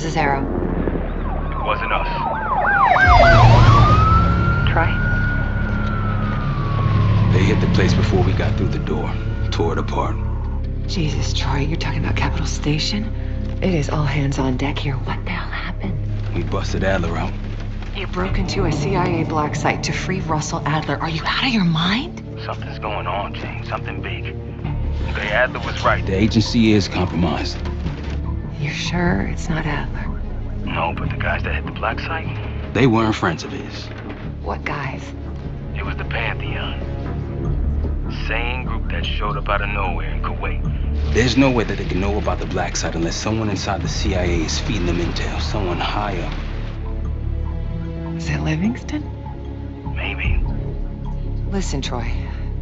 is Arrow. It wasn't us. Troy? They hit the place before we got through the door. Tore it apart. Jesus, Troy, you're talking about Capital Station? It is all hands on deck here. What the hell happened? We busted Adler out. You broke into a CIA black site to free Russell Adler. Are you out of your mind? Something's going on, Jane. Something big. Okay, Adler was right. The agency is compromised. You're sure it's not Adler? No, but the guys that hit the black site? They weren't friends of his. What guys? It was the Pantheon. Same group that showed up out of nowhere in Kuwait. There's no way that they can know about the black site unless someone inside the CIA is feeding them intel. Someone high up. Is it Livingston? Maybe. Listen, Troy.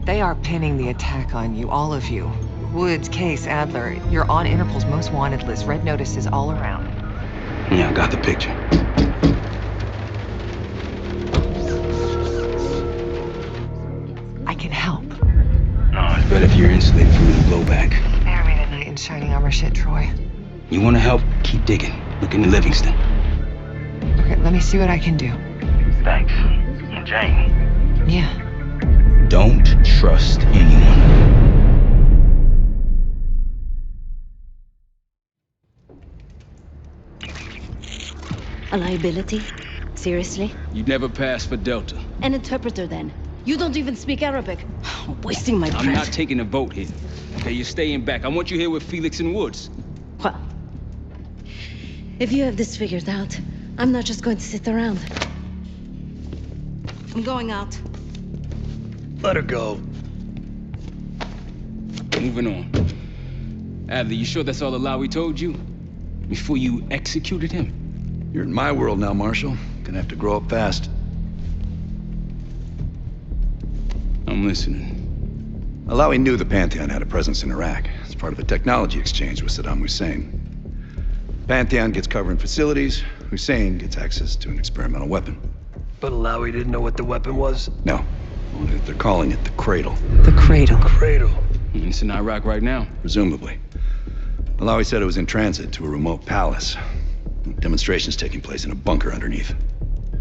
They are pinning the attack on you, all of you. Woods, Case, Adler. You're on Interpol's most wanted list. Red notices all around. Yeah, I got the picture. I can help. No, it's better if you're insulated from the blowback. Spare me the knight in shining armor shit, Troy. You want to help? Keep digging. Look into Livingston. Okay, let me see what I can do. Thanks. And Jane. Yeah. Don't trust anyone. A liability? Seriously? You'd never pass for Delta. An interpreter then? You don't even speak Arabic. Wasting my breath. I'm not taking a vote here. Okay, you're staying back. I want you here with Felix and Woods. Well, if you have this figured out, I'm not just going to sit around. I'm going out. Let her go. Moving on. Adler, you sure that's all the lie we told you? Before you executed him? You're in my world now, Marshal. Gonna have to grow up fast. I'm listening. Alawi knew the Pantheon had a presence in Iraq. It's part of a technology exchange with Saddam Hussein. Pantheon gets cover in facilities. Hussein gets access to an experimental weapon. But Alawi didn't know what the weapon was? No. Only that they're calling it the Cradle. The Cradle. Cradle. It's in Iraq right now. Presumably. Alawi said it was in transit to a remote palace. Demonstrations taking place in a bunker underneath.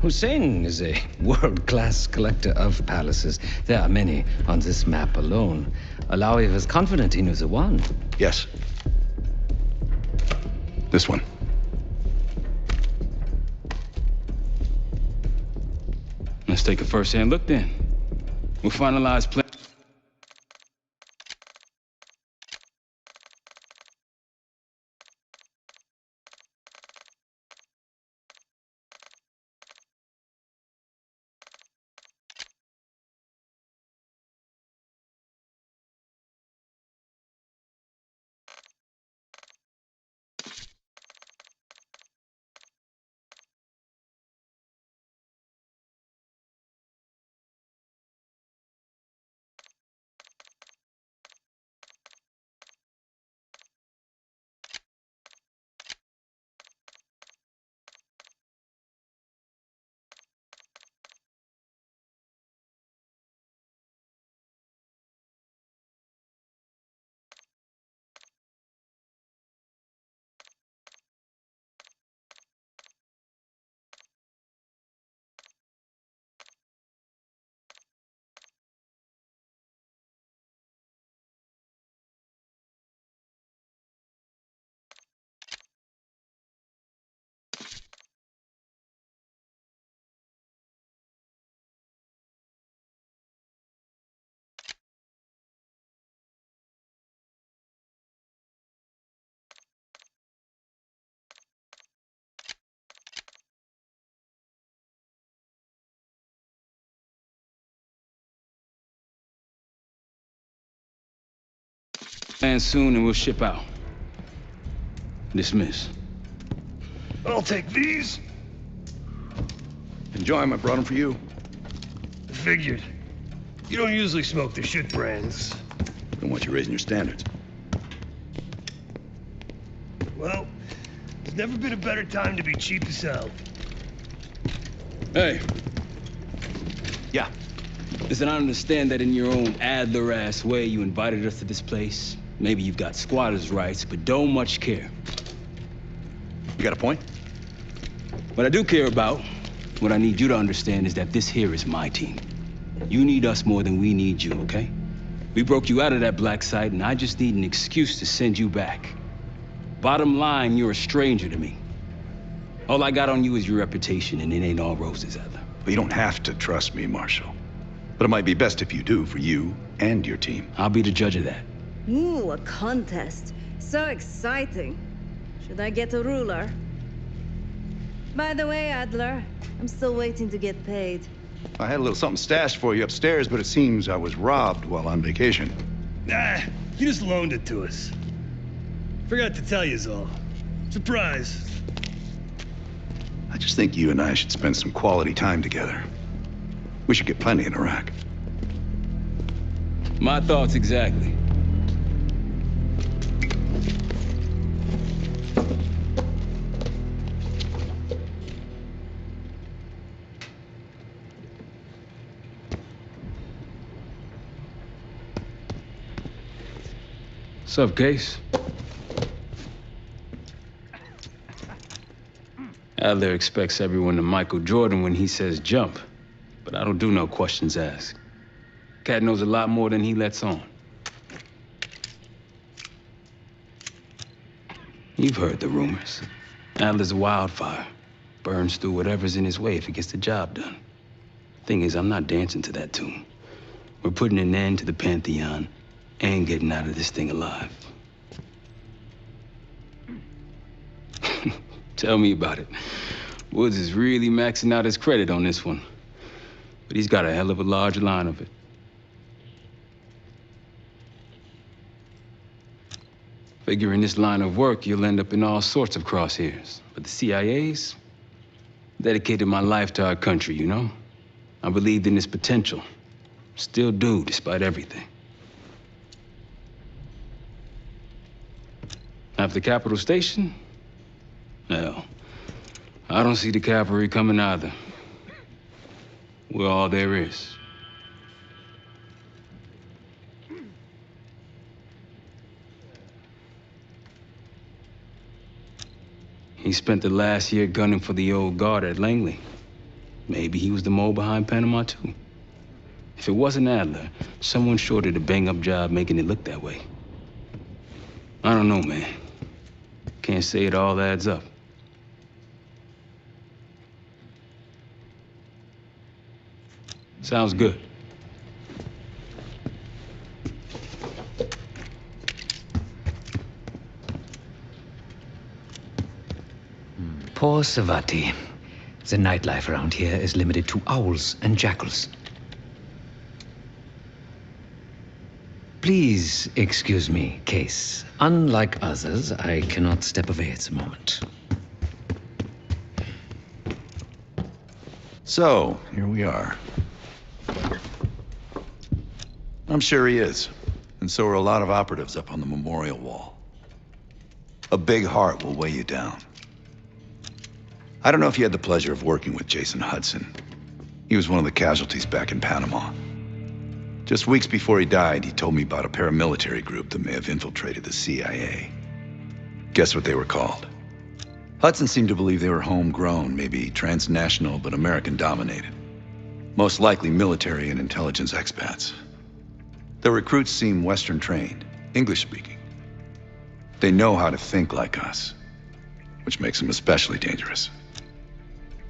Hussein is a world-class collector of palaces. There are many on this map alone. Alawi was confident he knew the one. Yes. This one. Let's take a first-hand look then. We'll finalize plan. And soon and we'll ship out. Dismiss. I'll take these. Enjoy them. I brought them for you. Figured. You don't usually smoke the shit brands. Don't want you raising your standards. Well, there's never been a better time to be cheap as hell. Hey. Yeah. Listen, I understand that in your own Adler-ass way you invited us to this place. Maybe you've got squatters' rights, but don't much care. You got a point? What I do care about, what I need you to understand is that this here is my team. You need us more than we need you, okay? We broke you out of that black site, and I just need an excuse to send you back. Bottom line, you're a stranger to me. All I got on you is your reputation, and it ain't all roses, Adler. But you don't have to trust me, Marshal. But it might be best if you do, for you and your team. I'll be the judge of that. Ooh, a contest. So exciting. Should I get a ruler? By the way, Adler, I'm still waiting to get paid. I had a little something stashed for you upstairs, but it seems I was robbed while on vacation. Nah, you just loaned it to us. Forgot to tell you's all. Surprise. I just think you and I should spend some quality time together. We should get plenty in Iraq. My thoughts exactly. What's up, Case? Adler expects everyone to Michael Jordan when he says jump, but I don't do no questions asked. Cat knows a lot more than he lets on. You've heard the rumors. Adler's a wildfire. Burns through whatever's in his way if he gets the job done. Thing is, I'm not dancing to that tune. We're putting an end to the Pantheon and getting out of this thing alive. Tell me about it. Woods is really maxing out his credit on this one. But he's got a hell of a large line of it. Figure in this line of work, you'll end up in all sorts of crosshairs. But the CIA's dedicated my life to our country, you know? I believed in its potential. Still do, despite everything. After Capital Station? Hell, I don't see the cavalry coming either. We're all there is. He spent the last year gunning for the old guard at Langley. Maybe he was the mole behind Panama, too. If it wasn't Adler, someone sure did a bang-up job making it look that way. I don't know, man. Can't say it all adds up. Sounds good. Poor Savati. The nightlife around here is limited to owls and jackals. Please excuse me, Case. Unlike others, I cannot step away at the moment. So, here we are. I'm sure he is. And so are a lot of operatives up on the memorial wall. A big heart will weigh you down. I don't know if you had the pleasure of working with Jason Hudson. He was one of the casualties back in Panama. Just weeks before he died, he told me about a paramilitary group that may have infiltrated the CIA. Guess what they were called? Hudson seemed to believe they were homegrown, maybe transnational, but American-dominated. Most likely military and intelligence expats. Their recruits seem Western-trained, English-speaking. They know how to think like us, which makes them especially dangerous.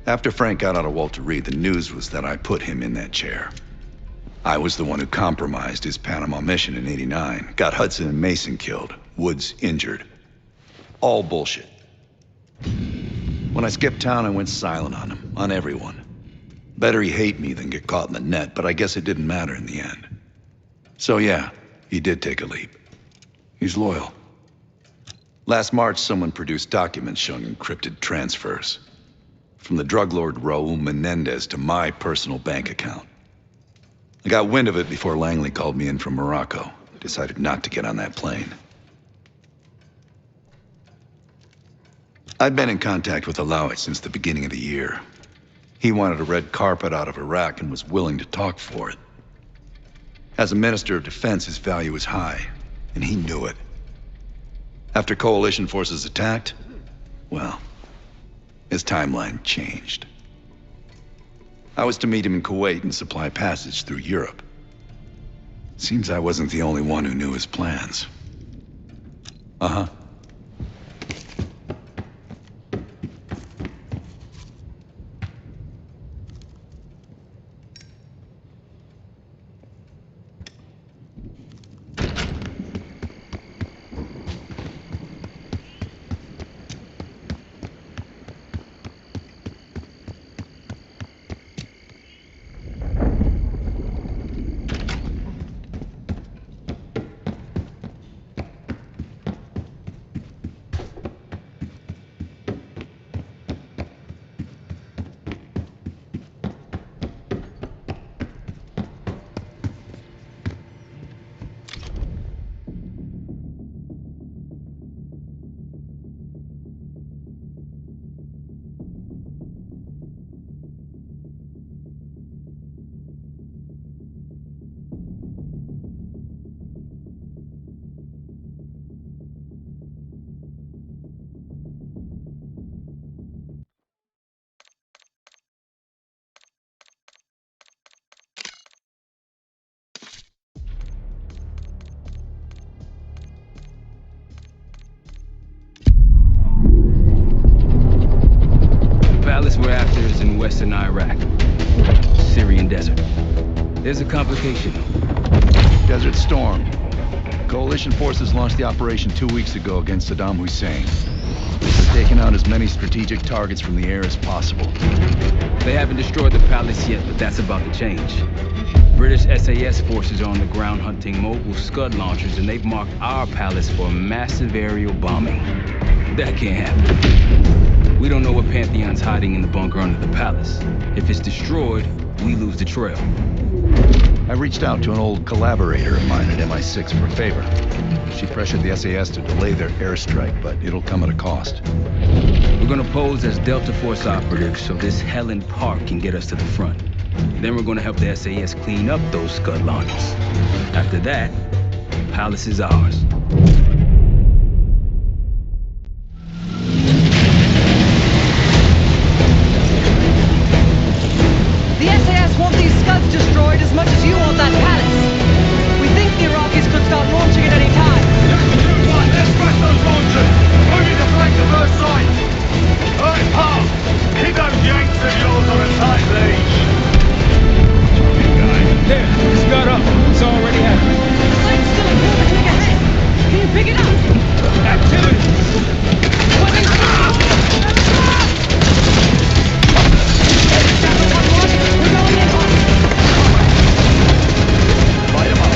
After Frank got out of Walter Reed, the news was that I put him in that chair. I was the one who compromised his Panama mission in '89, got Hudson and Mason killed, Woods injured. All bullshit. When I skipped town, I went silent on him, on everyone. Better he hate me than get caught in the net, but I guess it didn't matter in the end. So yeah, he did take a leap. He's loyal. Last March, someone produced documents showing encrypted transfers. From the drug lord Raul Menendez to my personal bank account. I got wind of it before Langley called me in from Morocco. I decided not to get on that plane. I'd been in contact with Alawi since the beginning of the year. He wanted a red carpet out of Iraq and was willing to talk for it. As a Minister of Defense, his value was high, and he knew it. After coalition forces attacked, well, his timeline changed. I was to meet him in Kuwait and supply passage through Europe. Seems I wasn't the only one who knew his plans. Uh-huh. Palace we're after is in western Iraq, Syrian desert. There's a complication. Desert Storm. Coalition forces launched the operation 2 weeks ago against Saddam Hussein. They're taking out as many strategic targets from the air as possible. They haven't destroyed the palace yet, but that's about to change. British SAS forces are on the ground hunting mobile Scud launchers, and they've marked our palace for massive aerial bombing. That can't happen. We don't know what Pantheon's hiding in the bunker under the palace. If it's destroyed, we lose the trail. I reached out to an old collaborator of mine at MI6 for a favor. She pressured the SAS to delay their airstrike, but it'll come at a cost. We're gonna pose as Delta Force operatives so this Helen Park can get us to the front. Then we're gonna help the SAS clean up those Scud launchers. After that, the palace is ours. The SAS want these Scuds destroyed as much as you want that palace. We think the Iraqis could start launching at any time. Let's crash those launchers! Moving to flank the first site! Alright, Park! Keep those yanks of yours on a tight leash! There, it's got up. It's already happening. The site's still a quarter click ahead. Can you pick it up? Activity! We're going in hot. Light 'em up!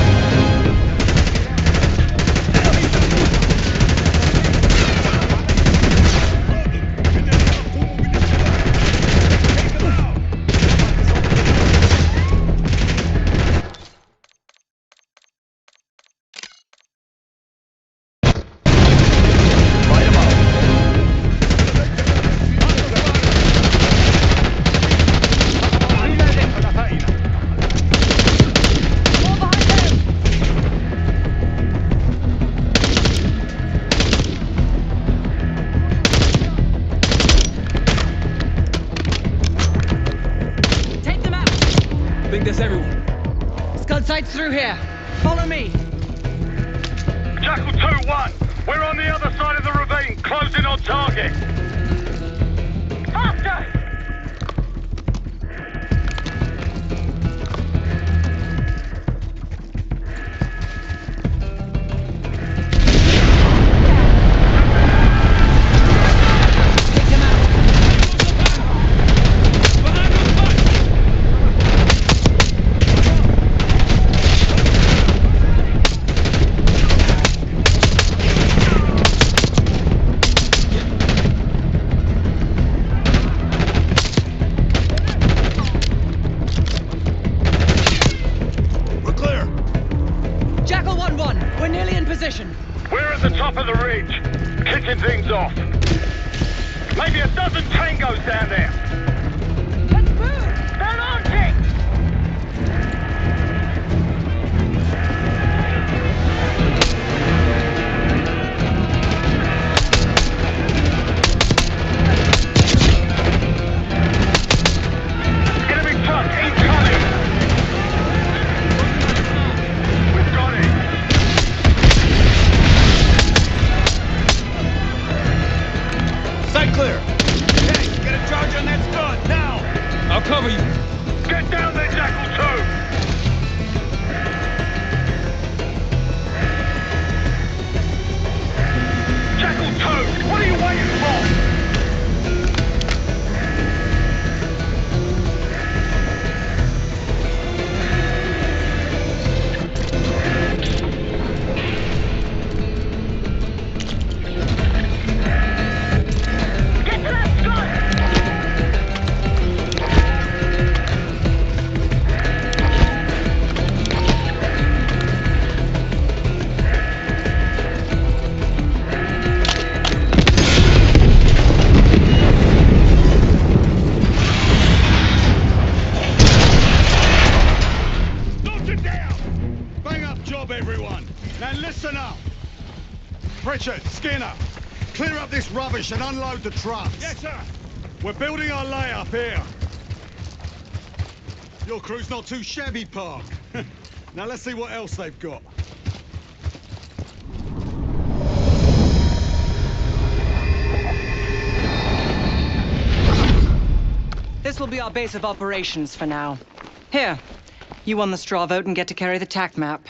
Take them out. I think that's everyone. Scud site's through here. Follow me. Jackal 2-1! We're on the other side of the ravine, closing on target! Faster! Take them out. We're clear! Jackal 1-1. We're nearly in position. We're at the top of the ridge, kicking things off. Maybe a dozen tangos down there. Let's move. They're launching! job, everyone. Now listen up. Pritchard, Skinner, clear up this rubbish and unload the trucks. Yes, sir. We're building our layup here. Your crew's not too shabby, Park. Now let's see what else they've got. This will be our base of operations for now. Here, you won the straw vote and get to carry the TAC map.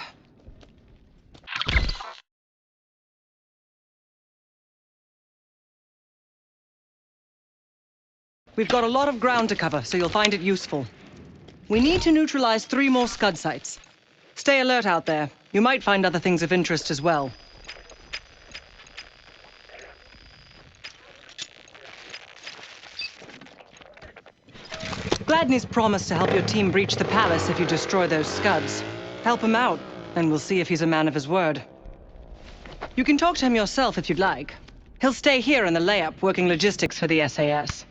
We've got a lot of ground to cover, so you'll find it useful. We need to neutralize 3 more Scud sites. Stay alert out there. You might find other things of interest as well. Gladney's promised to help your team breach the palace if you destroy those Scuds. Help him out, and we'll see if he's a man of his word. You can talk to him yourself if you'd like. He'll stay here in the layup, working logistics for the SAS.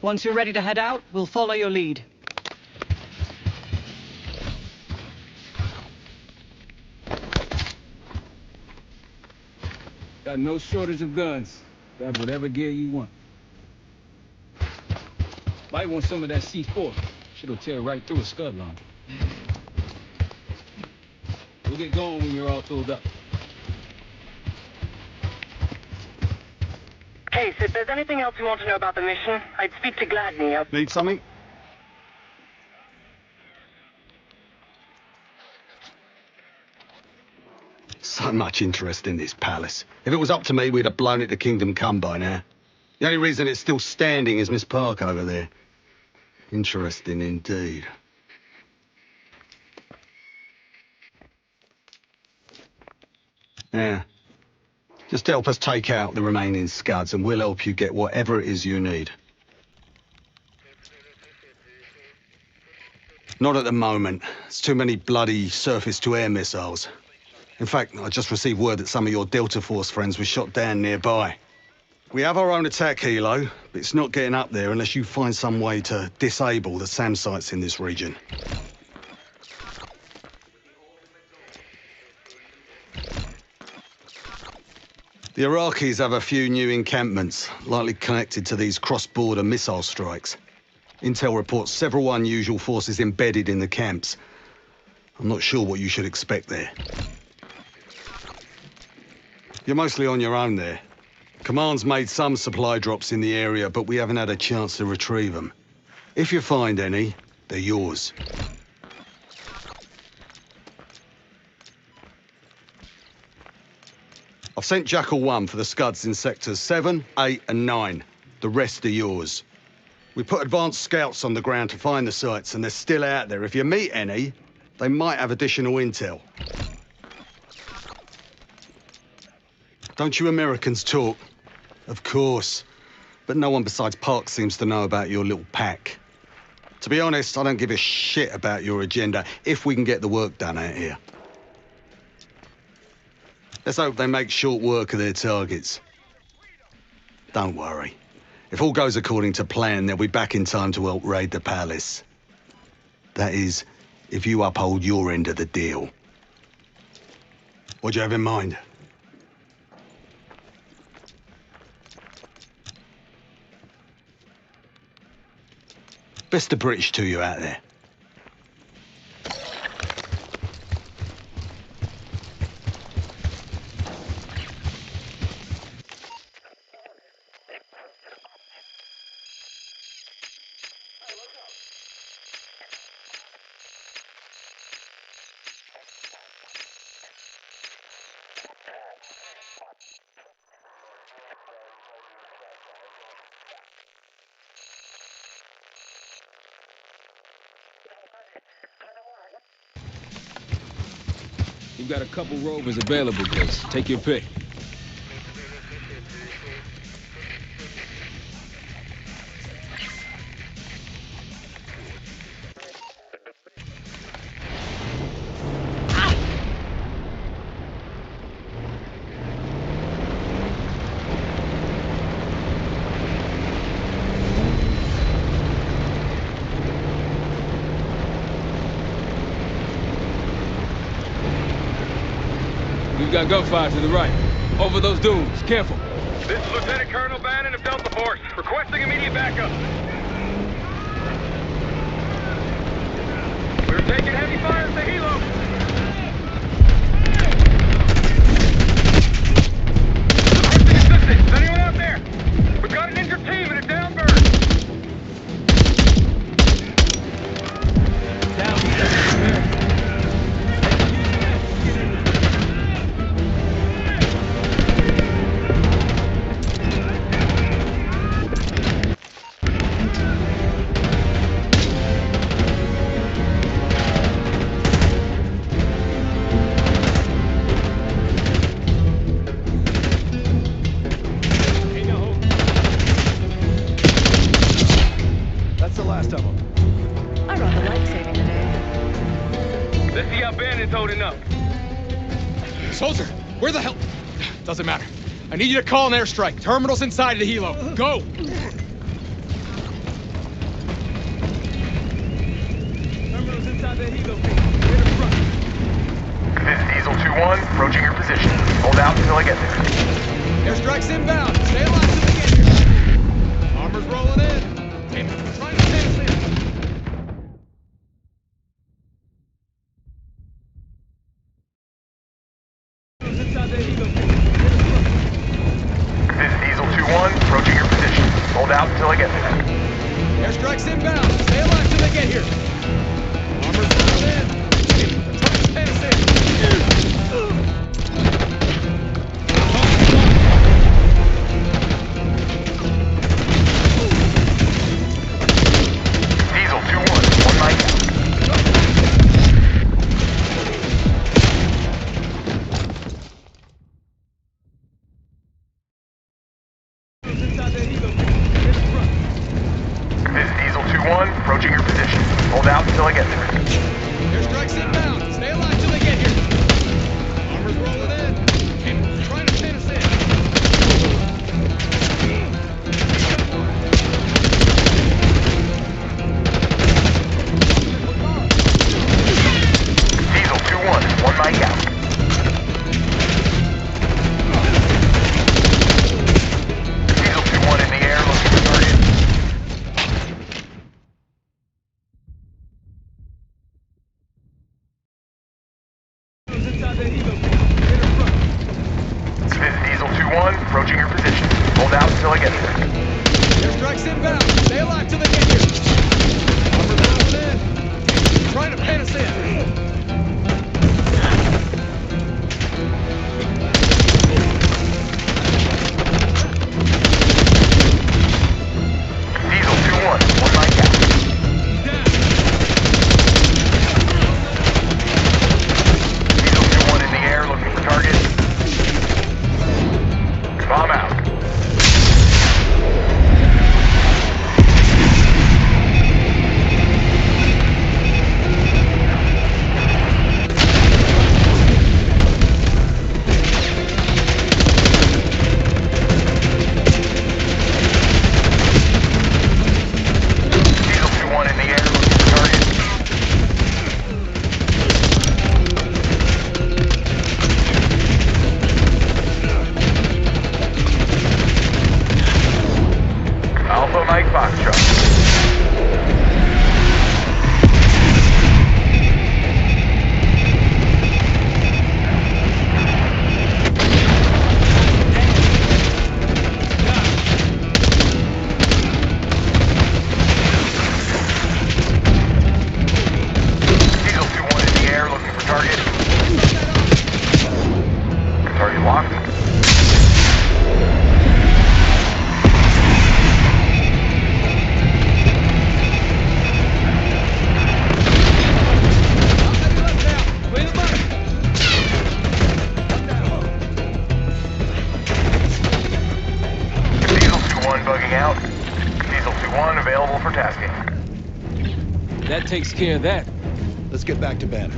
Once you're ready to head out, we'll follow your lead. Got no shortage of guns. Grab whatever gear you want. Might want some of that C4. Shit'll tear right through a Scud launcher. We'll get going when you're all filled up. Case, if there's anything else you want to know about the mission, I'd speak to Gladney. Need something? So much interest in this palace. If it was up to me, we'd have blown it to Kingdom Come by now. The only reason it's still standing is Miss Park over there. Interesting indeed. Yeah. Just help us take out the remaining Scuds and we'll help you get whatever it is you need. Not at the moment. It's too many bloody surface-to-air missiles. In fact, I just received word that some of your Delta Force friends were shot down nearby. We have our own attack helo, but it's not getting up there unless you find some way to disable the SAM sites in this region. The Iraqis have a few new encampments, likely connected to these cross-border missile strikes. Intel reports several unusual forces embedded in the camps. I'm not sure what you should expect there. You're mostly on your own there. Command's made some supply drops in the area, but we haven't had a chance to retrieve them. If you find any, they're yours. I've sent Jackal 1 for the Scuds in sectors 7, 8 and 9. The rest are yours. We put advanced scouts on the ground to find the sites, and they're still out there. If you meet any, they might have additional intel. Don't you Americans talk? Of course. But no one besides Park seems to know about your little pack. To be honest, I don't give a shit about your agenda if we can get the work done out here. Let's hope they make short work of their targets. Don't worry. If all goes according to plan, they'll be back in time to help raid the palace. That is, if you uphold your end of the deal. What do you have in mind? Best of British to you out there. We've got a couple rovers available, Case. Take your pick. We've got gunfire to the right. Over those dunes. Careful. This is Lieutenant Colonel Bannon of Delta Force, requesting immediate backup. We're taking heavy fire at the helo. Requesting assistance. Is anyone out there? We've got an injured team and a down bird. That's the last of them. I rather like saving the day. Let's see how Bannon's holding up. Soldier, where the hell? Doesn't matter. I need you to call an airstrike. Terminal's inside of the helo. Go! Terminal's inside the helo. Clear the front. This is Diesel 2-1, approaching your position. Hold out until I get there. Airstrike's inbound. Stay alive till they get here. Armor's rolling in. Damn it, they're trying to pin us in. Inside the helo. This is Diesel 2-1, approaching your position. Hold out until I get there. Airstrike's inbound. Stay alive till they get here. Armor's rolling in. Damn it, they're trying to pin us in. Diesel 2-1, one mic out. Inside the helo. Clear the front. This is Diesel 2-1, approaching your position. Hold out until I get there. Airstrike's inbound. Stay alive till they get here. Armor's rolling in. Damn it, they're trying to pin us in. Diesel 2-1, one mic out. Diesel 2-1 in the air, looking for target. Inside the helo. Clear the front. This is Diesel 2-1, approaching your position. Hold out until I get there. Airstrike's inbound. Stay alive till they get here. Armor's rolling in. They're trying to pin us in. Diesel 2-1, one mic out. Diesel 2-1 in the air, looking for target. Bomb out. Diesel 2-1 in the air, looking for target. Alpha Mike Foxtrot. Diesel 2-1 in the air, looking for target. Target locked. Diesel 2-1 bugging out. Diesel 2-1 available for tasking. That takes care of that. Let's get back to Banner.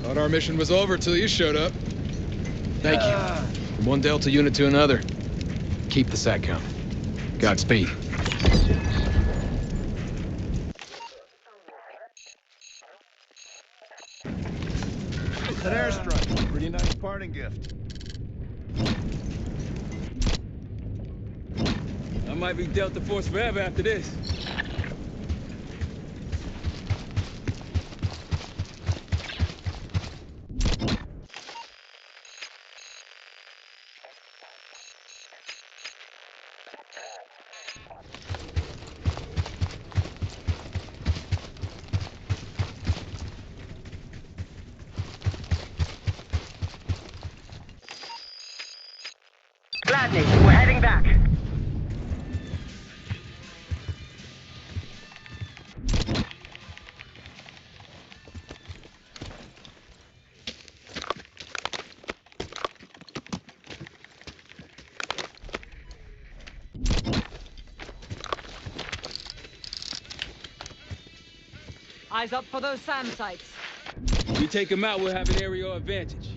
Thought our mission was over till you showed up. Thank you. From one Delta unit to another. Keep the SATCOM. Godspeed. an airstrike. Pretty nice parting gift. I might be Delta Force forever after this. Gladney, we're heading back. Eyes up for those SAM sites. We take them out, we'll have an aerial advantage.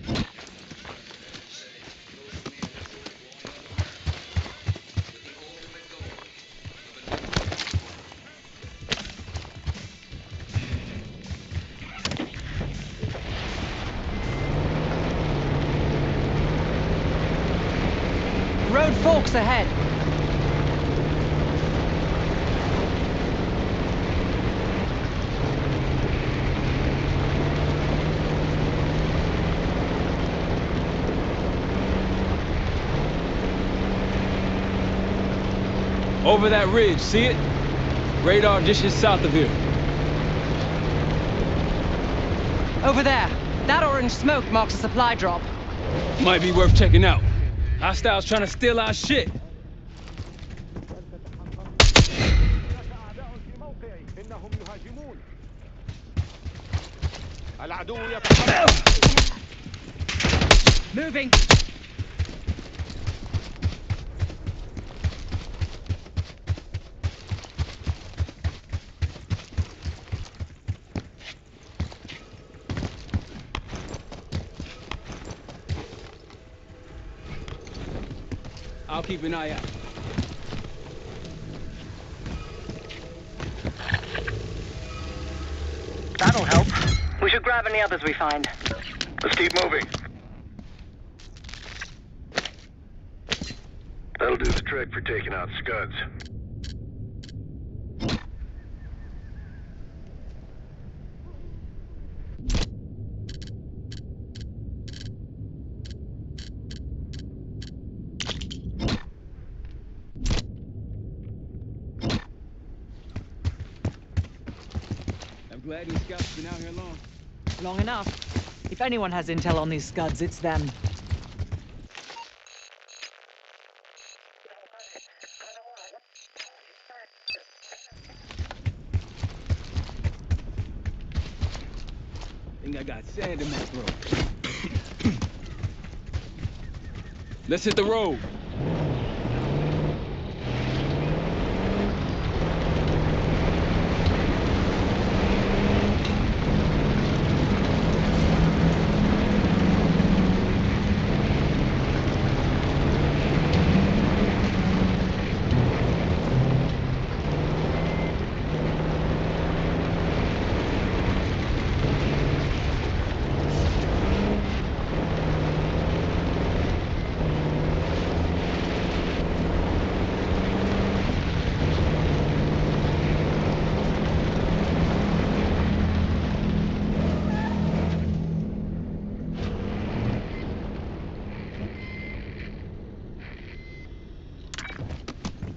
Road forks ahead. Over that ridge, see it? Radar dishes south of here. Over there. That orange smoke marks a supply drop. Might be worth checking out. Hostiles trying to steal our shit. Moving. I'll keep an eye out. That'll help. We should grab any others we find. Let's keep moving. That'll do the trick for taking out scuds. I'm glad these scouts have been out here long. Long enough. If anyone has intel on these scuds, it's them. Think I got sand in my throat. Let's hit the road.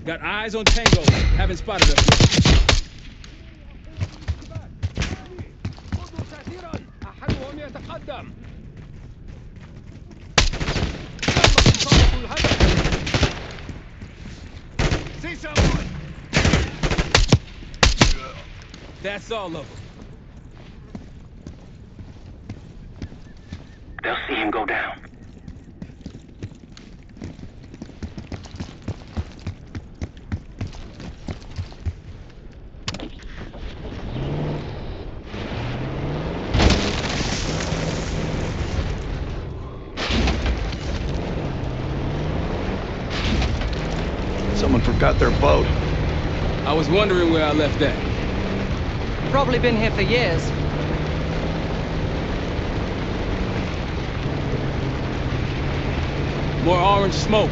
Got eyes on Tango. Haven't spotted us yet. See someone! That's all of them. They'll see him go down. Someone forgot their boat. I was wondering where I left that. Probably been here for years. More orange smoke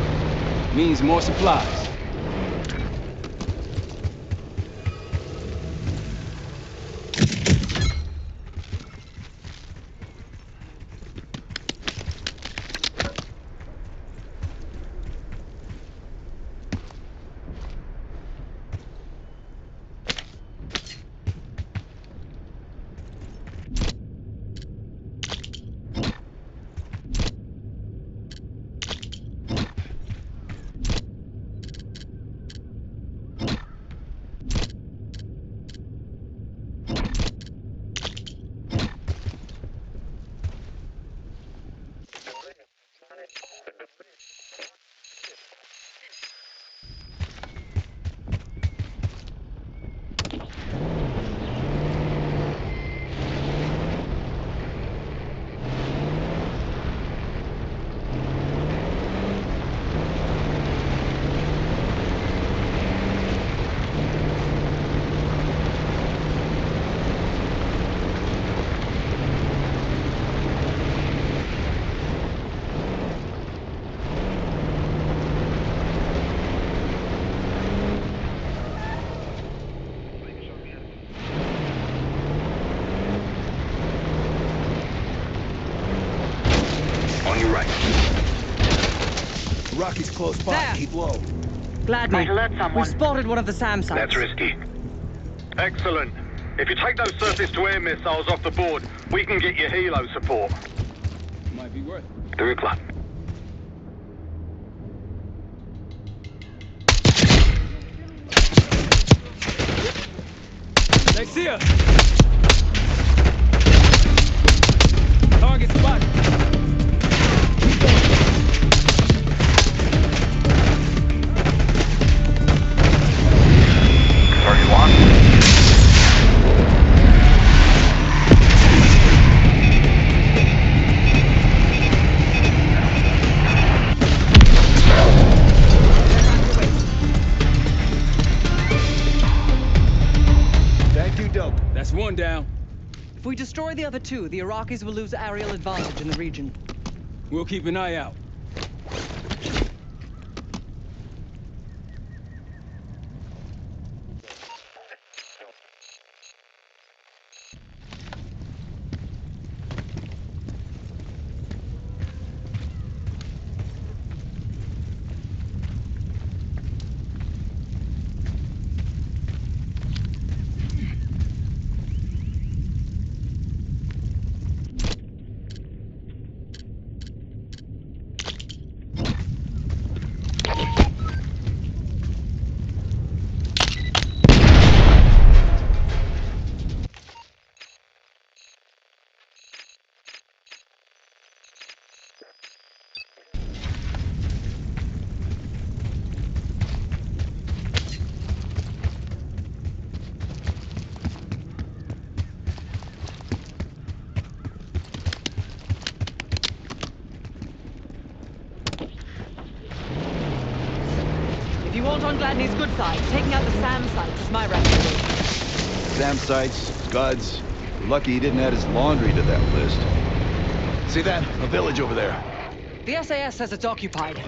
means more supplies. On your right. Rocky's close by. There. Keep low. Gladney, Might alert someone. we've spotted one of the SAM sites. That's risky. Excellent. If you take those surface-to-air missiles off the board, we can get you helo support. Might be worth it. 3 o'clock. They see us! Target spotted. Target locked. Thank you, Dope. That's one down. If we destroy the other two, the Iraqis will lose aerial advantage in the region. We'll keep an eye out. If you want on Gladney's good side, taking out the SAM sites is my recommendation. SAM sites, Scuds. We're lucky he didn't add his laundry to that list. See that? A village over there. The SAS says it's occupied.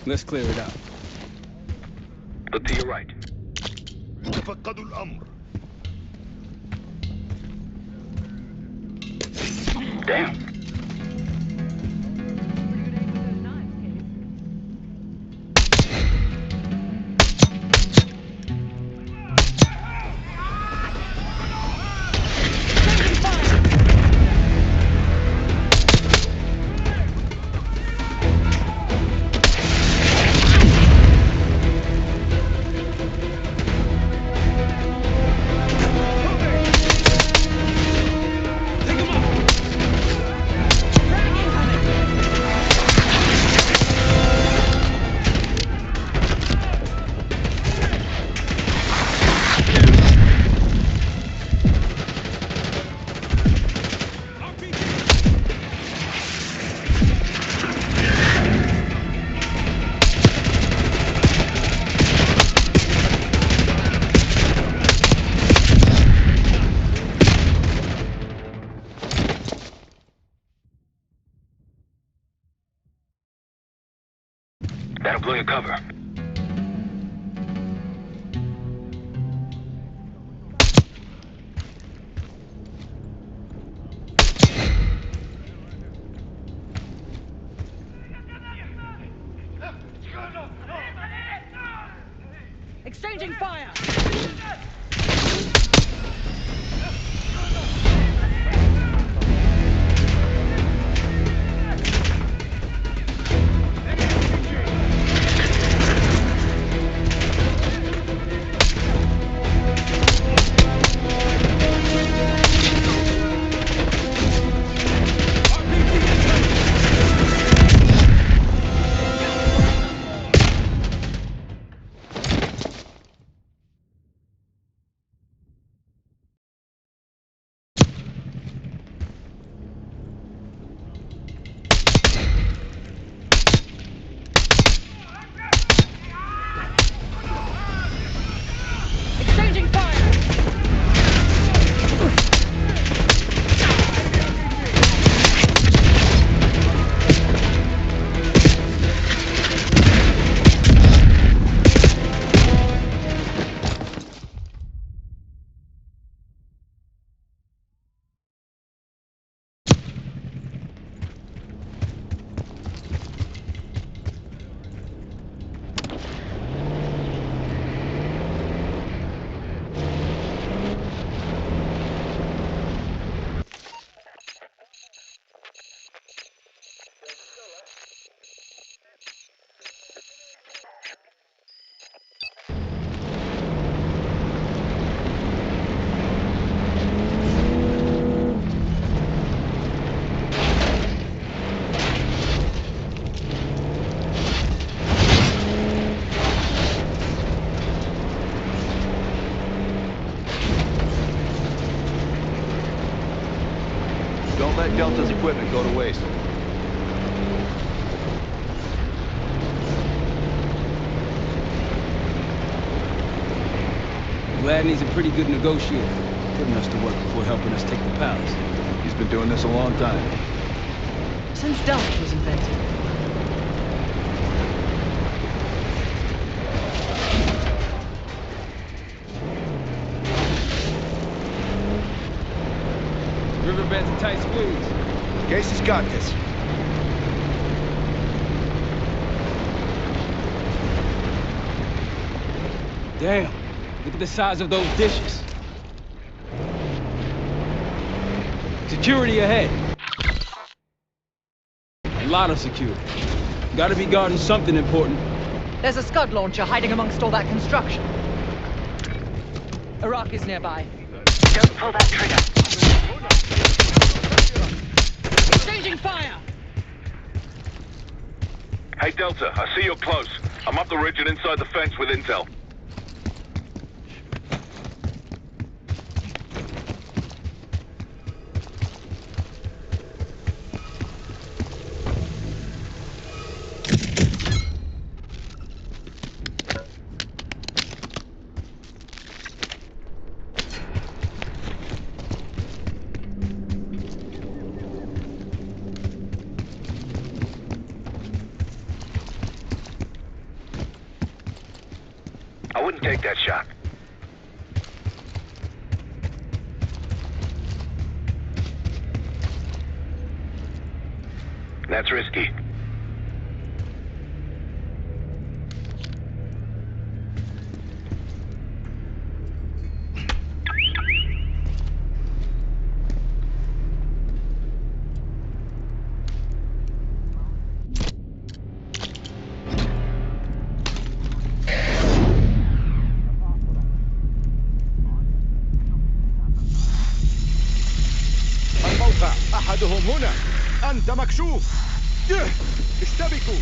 Let's clear it out. Look to your right. تفقدوا الأمر. Damn. your cover. Exchanging fire! Exchanging fire! Don't let Delta's equipment go to waste. Gladney's a pretty good negotiator, putting us to work before helping us take the palace. He's been doing this a long time. Since stealth was invented. Riverbed's a tight squeeze. Casey's got this. Damn, look at the size of those dishes. Security ahead. A lot of security. Gotta be guarding something important. There's a Scud launcher hiding amongst all that construction. Iraq is nearby. Don't pull that trigger. Exchanging fire! Hey, Delta, I see you're close. I'm up the ridge and inside the fence with intel. I wouldn't take that shot. That's risky. الموقع أحدهم هنا. أنت مكشوف. اشتبكوا.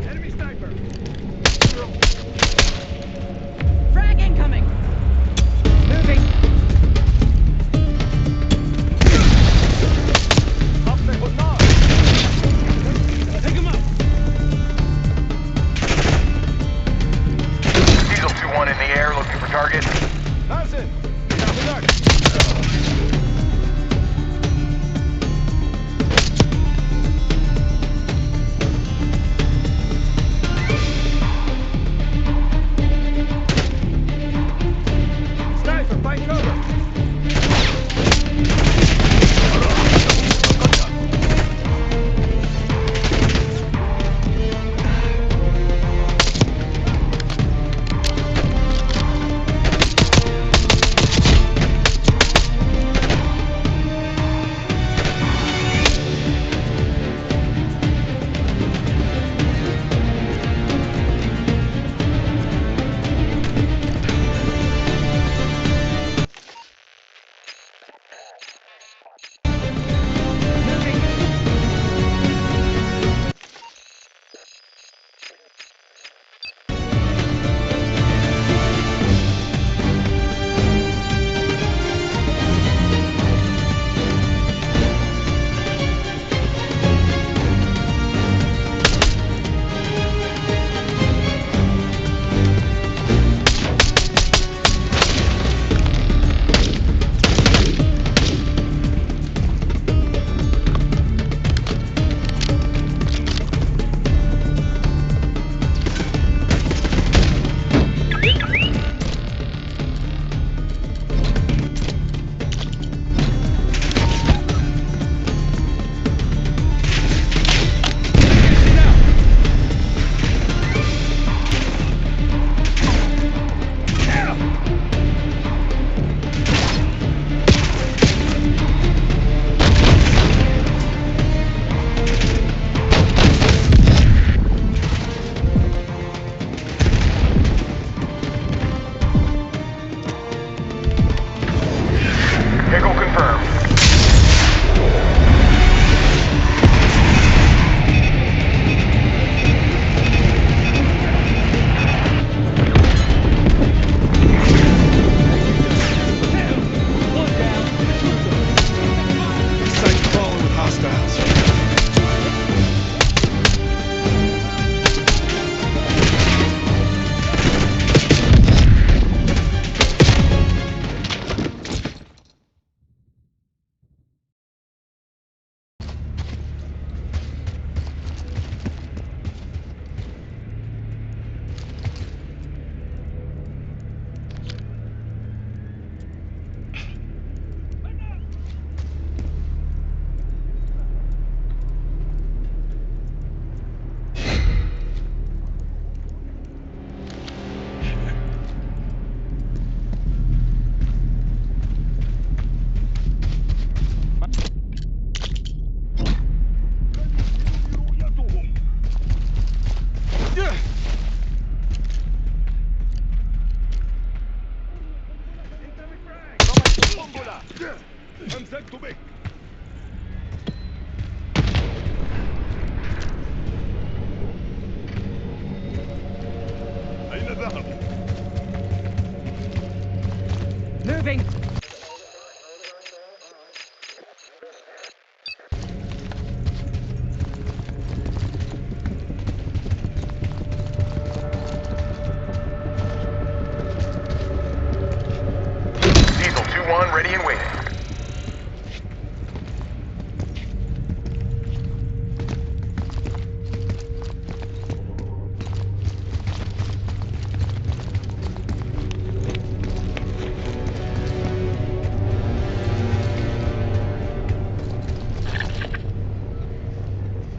Enemy sniper. Frag incoming! Moving! أطلقوا النار. Take him out! Eagle 2-1 in the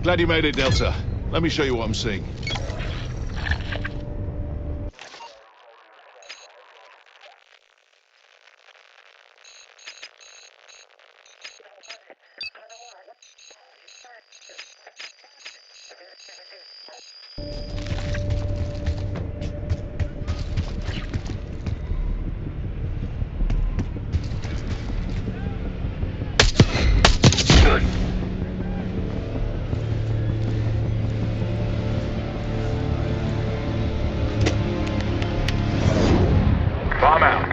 Glad you made it, Delta. Let me show you what I'm seeing. Bomb out.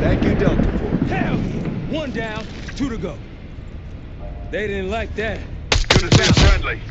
Thank you, Delta. Hell! One down, 2 to go. They didn't like that. Good to see a friendly.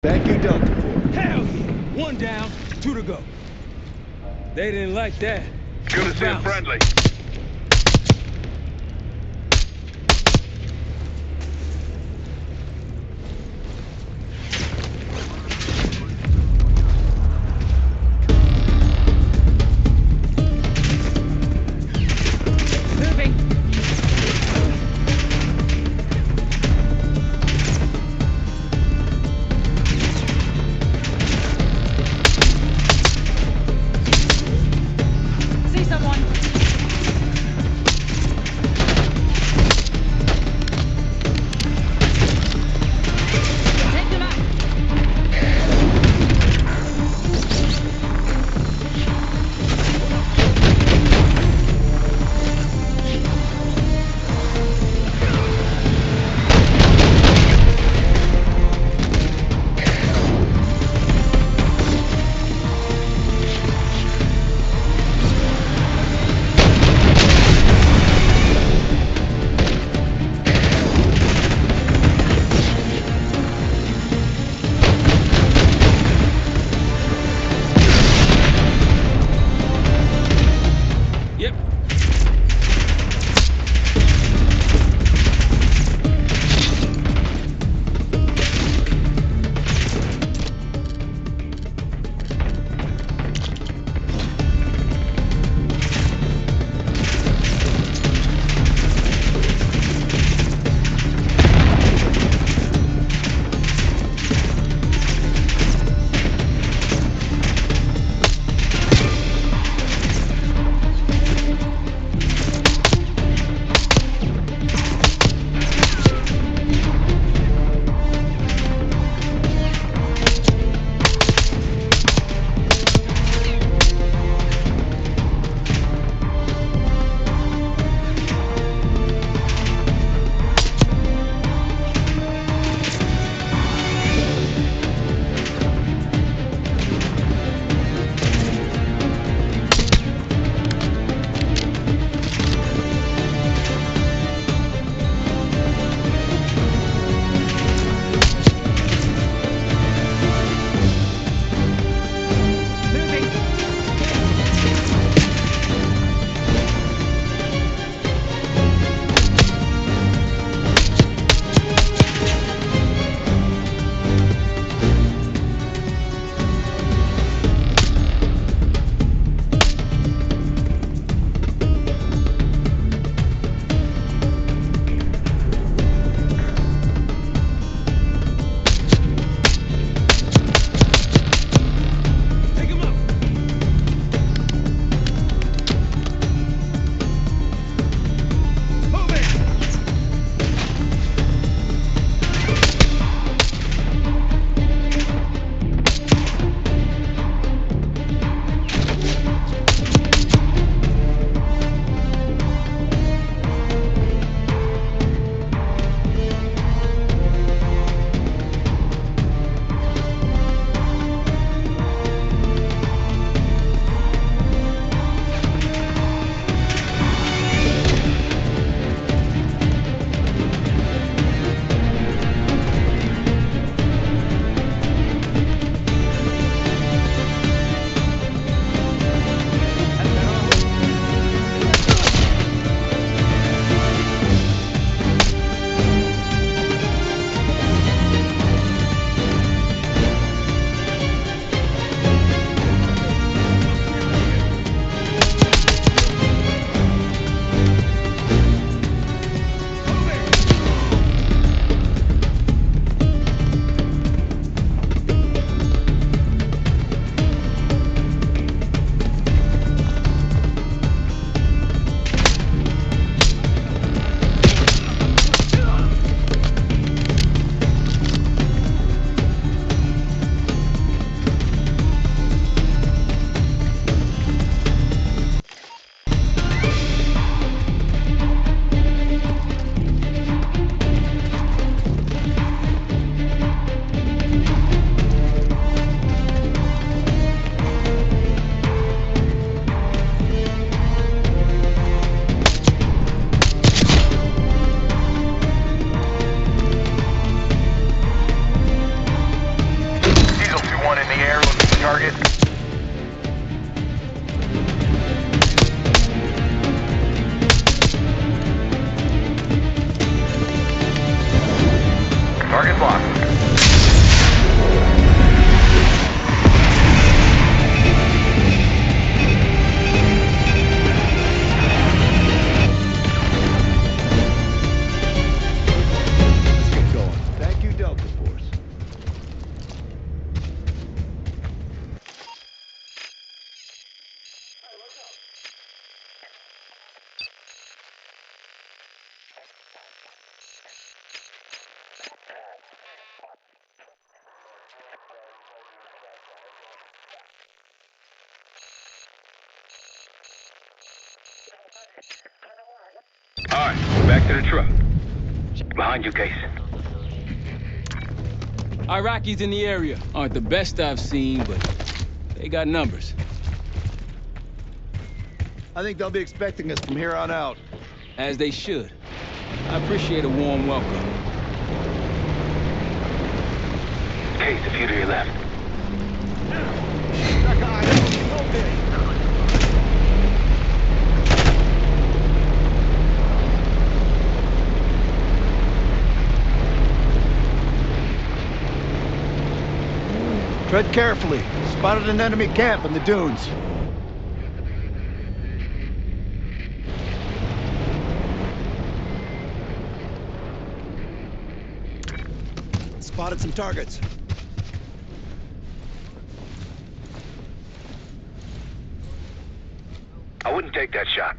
Thank you, Delta. Hell! One down, 2 to go. They didn't like that. Good to see a friendly. Moving. See someone. target. Target's locked. Let's get going. Thank you, Delta Force. Alright, back to the truck. Behind you, Case. Iraqis in the area aren't the best I've seen, but they got numbers. I think they'll be expecting us from here on out. As they should. I appreciate a warm welcome. Case, a few to your left. Tread carefully. Spotted an enemy camp in the dunes. Spotted some targets. I wouldn't take that shot.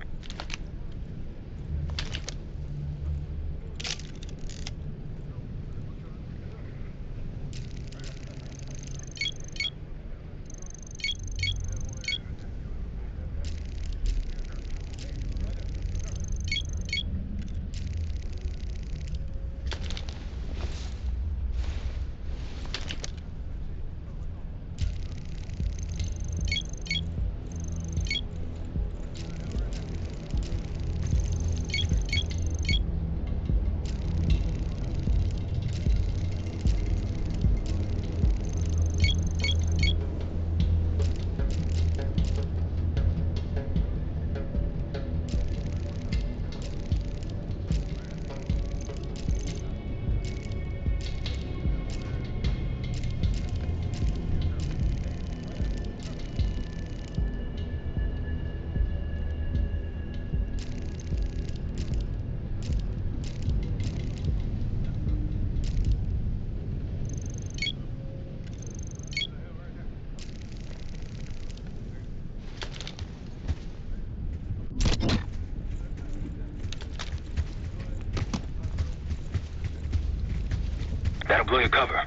That'll blow your cover.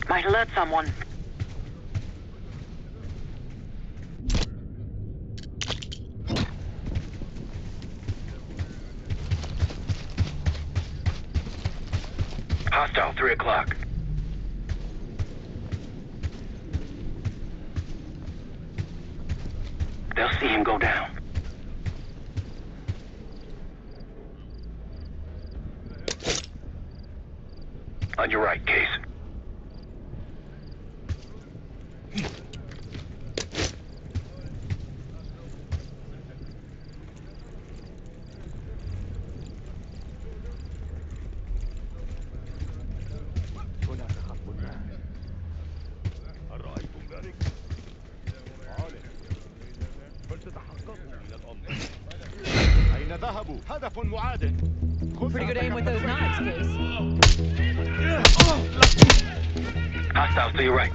Might alert someone. Hostile, 3 o'clock. They'll see him go down. On your right, Case. أرأيتم ذلك؟ فلتتحققوا من الأمر. أين ذهبوا؟ هدف معاد. Pretty good aim with those knives, Case. Hostiles to your right.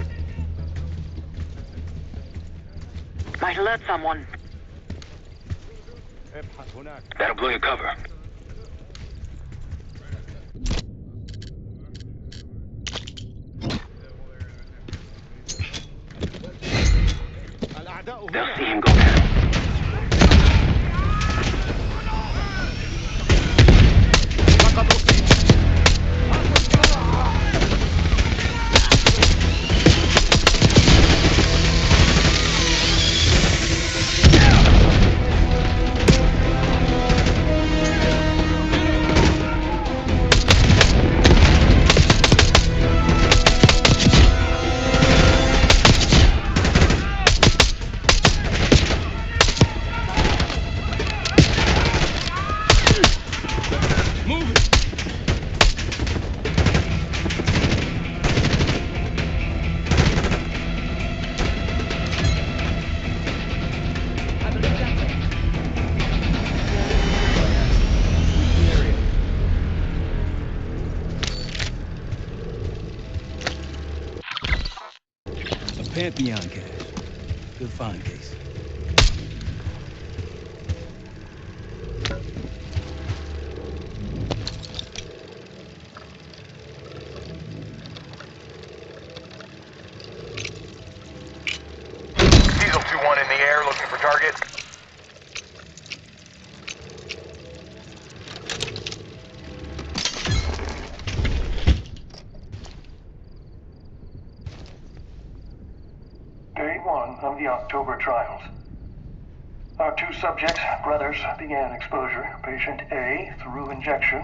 Might alert someone. ابحث هناك. That'll blow your cover. الأعداء They'll هنا. see him go down. لقد أصيب. Pantheon cache. Good find, Case. Diesel 2-1 in the air, looking for target. Day 1 of the October trials. Our 2 subjects, brothers, began exposure. Patient A through injection,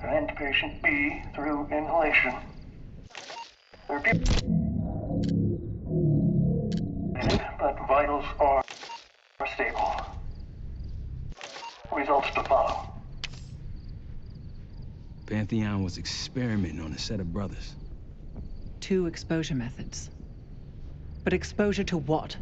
and patient B through inhalation. Their but vitals are stable. Results to follow. Pantheon was experimenting on a set of brothers. 2 exposure methods. But exposure to what?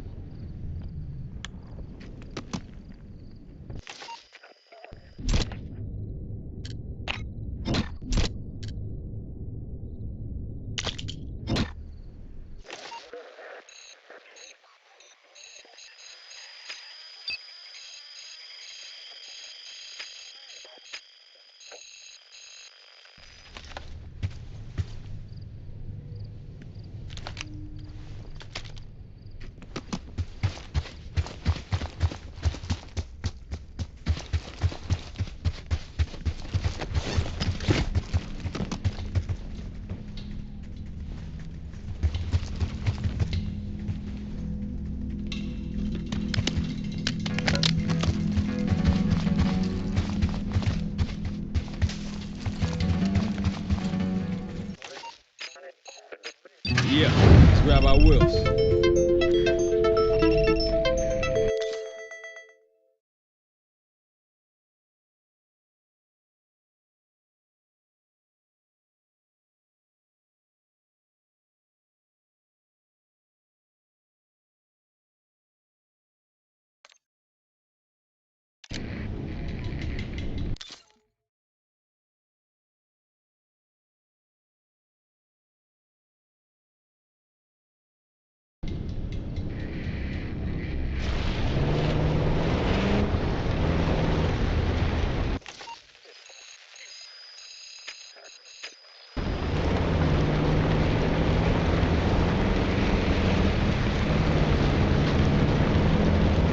Yeah, let's grab our wheels.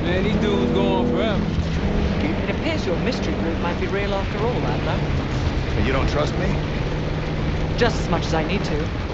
Man, these dudes go on forever. It appears your mystery group might be real after all, Adler. You don't trust me? Just as much as I need to.